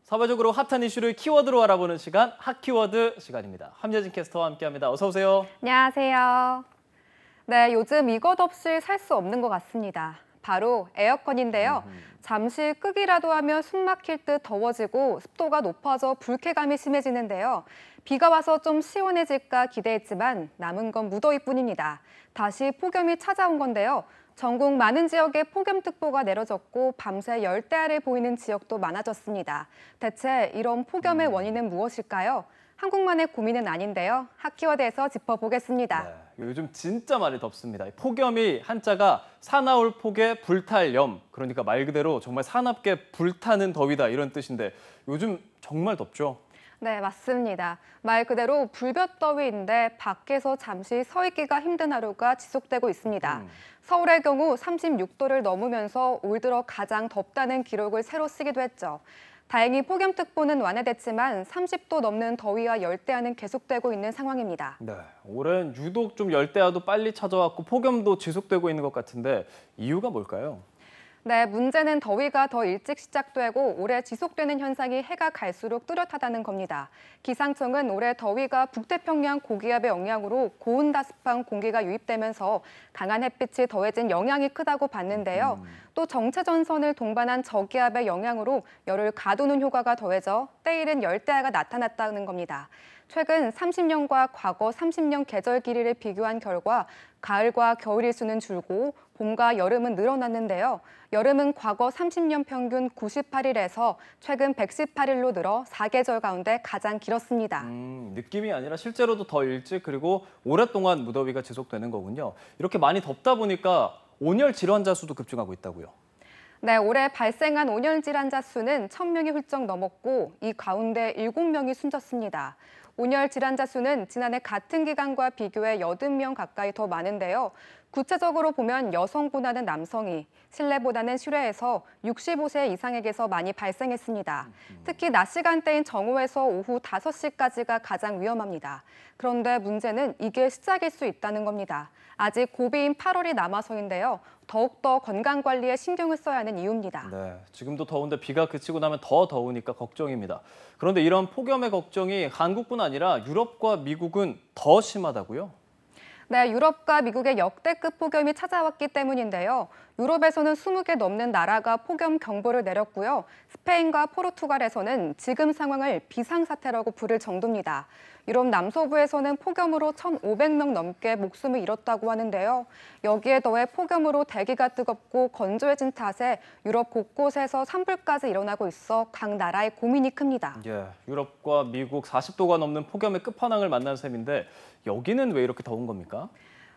사회적으로 핫한 이슈를 키워드로 알아보는 시간, 핫키워드 시간입니다. 함예진 캐스터와 함께합니다. 어서 오세요. 안녕하세요. 네, 요즘 이것 없이 살 수 없는 것 같습니다. 바로 에어컨인데요. 잠시 끄기라도 하면 숨 막힐 듯 더워지고 습도가 높아져 불쾌감이 심해지는데요. 비가 와서 좀 시원해질까 기대했지만 남은 건 무더위뿐입니다. 다시 폭염이 찾아온 건데요. 전국 많은 지역에 폭염특보가 내려졌고 밤새 열대 아래 보이는 지역도 많아졌습니다. 대체 이런 폭염의 원인은 무엇일까요? 한국만의 고민은 아닌데요. 핫키워드에서 짚어보겠습니다. 네, 요즘 진짜 많이 덥습니다. 폭염이 한자가 사나울 폭에 불탈 염, 그러니까 말 그대로 정말 사납게 불타는 더위다 이런 뜻인데 요즘 정말 덥죠? 네, 맞습니다. 말 그대로 불볕더위인데 밖에서 잠시 서 있기가 힘든 하루가 지속되고 있습니다. 서울의 경우 36도를 넘으면서 올 들어 가장 덥다는 기록을 새로 쓰기도 했죠. 다행히 폭염특보는 완화됐지만 30도 넘는 더위와 열대야는 계속되고 있는 상황입니다. 네, 올해는 유독 좀 열대야도 빨리 찾아왔고 폭염도 지속되고 있는 것 같은데 이유가 뭘까요? 네, 문제는 더위가 더 일찍 시작되고 오래 지속되는 현상이 해가 갈수록 뚜렷하다는 겁니다. 기상청은 올해 더위가 북태평양 고기압의 영향으로 고온다습한 공기가 유입되면서 강한 햇빛이 더해진 영향이 크다고 봤는데요. 또 정체전선을 동반한 저기압의 영향으로 열을 가두는 효과가 더해져 때이른 열대야가 나타났다는 겁니다. 최근 30년과 과거 30년 계절 길이를 비교한 결과 가을과 겨울 일수는 줄고 봄과 여름은 늘어났는데요. 여름은 과거 30년 평균 98일에서 최근 118일로 늘어 4계절 가운데 가장 길었습니다. 느낌이 아니라 실제로도 더 일찍 그리고 오랫동안 무더위가 지속되는 거군요. 이렇게 많이 덥다 보니까 온열 질환자 수도 급증하고 있다고요. 네, 올해 발생한 온열 질환자 수는 1,000명이 훌쩍 넘었고 이 가운데 7명이 숨졌습니다. 온열 질환자 수는 지난해 같은 기간과 비교해 80명 가까이 더 많은데요. 구체적으로 보면 여성보다는 남성이, 실내보다는 실외에서 65세 이상에게서 많이 발생했습니다. 특히 낮 시간대인 정오에서 오후 5시까지가 가장 위험합니다. 그런데 문제는 이게 시작일 수 있다는 겁니다. 아직 고비인 8월이 남아서인데요. 더욱더 건강관리에 신경을 써야 하는 이유입니다. 네, 지금도 더운데 비가 그치고 나면 더 더우니까 걱정입니다. 그런데 이런 폭염의 걱정이 한국뿐 아니라 유럽과 미국은 더 심하다고요? 네, 유럽과 미국의 역대급 폭염이 찾아왔기 때문인데요. 유럽에서는 20개 넘는 나라가 폭염 경보를 내렸고요. 스페인과 포르투갈에서는 지금 상황을 비상사태라고 부를 정도입니다. 유럽 남서부에서는 폭염으로 1,500명 넘게 목숨을 잃었다고 하는데요. 여기에 더해 폭염으로 대기가 뜨겁고 건조해진 탓에 유럽 곳곳에서 산불까지 일어나고 있어 각 나라의 고민이 큽니다. 예, 유럽과 미국 40도가 넘는 폭염의 끝판왕을 만난 셈인데 여기는 왜 이렇게 더운 겁니까?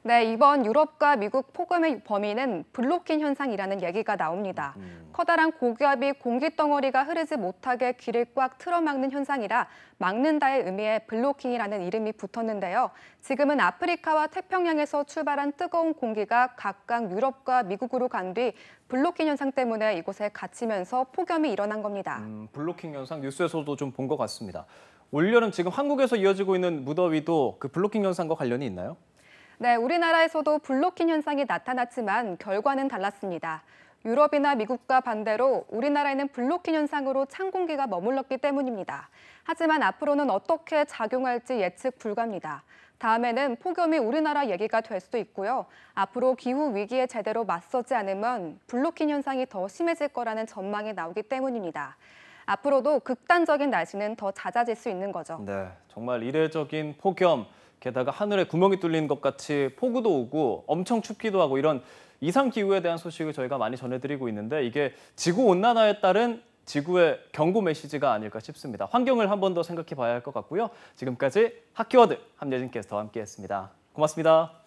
네, 이번 유럽과 미국 폭염의 범위는 블로킹 현상이라는 얘기가 나옵니다. 커다란 고기압이 공기덩어리가 흐르지 못하게 길을 꽉 틀어막는 현상이라 막는다의 의미의 블로킹이라는 이름이 붙었는데요. 지금은 아프리카와 태평양에서 출발한 뜨거운 공기가 각각 유럽과 미국으로 간 뒤 블로킹 현상 때문에 이곳에 갇히면서 폭염이 일어난 겁니다. 블로킹 현상 뉴스에서도 좀 본 것 같습니다. 올여름 지금 한국에서 이어지고 있는 무더위도 그 블로킹 현상과 관련이 있나요? 네, 우리나라에서도 블로킹 현상이 나타났지만 결과는 달랐습니다. 유럽이나 미국과 반대로 우리나라에는 블로킹 현상으로 찬 공기가 머물렀기 때문입니다. 하지만 앞으로는 어떻게 작용할지 예측 불가입니다. 다음에는 폭염이 우리나라 얘기가 될 수도 있고요. 앞으로 기후 위기에 제대로 맞서지 않으면 블로킹 현상이 더 심해질 거라는 전망이 나오기 때문입니다. 앞으로도 극단적인 날씨는 더 잦아질 수 있는 거죠. 네, 정말 이례적인 폭염, 게다가 하늘에 구멍이 뚫린 것 같이 폭우도 오고 엄청 춥기도 하고 이런 이상기후에 대한 소식을 저희가 많이 전해드리고 있는데 이게 지구온난화에 따른 지구의 경고 메시지가 아닐까 싶습니다. 환경을 한 번 더 생각해 봐야 할 것 같고요. 지금까지 핫키워드 함예진 캐스터와 함께했습니다. 고맙습니다.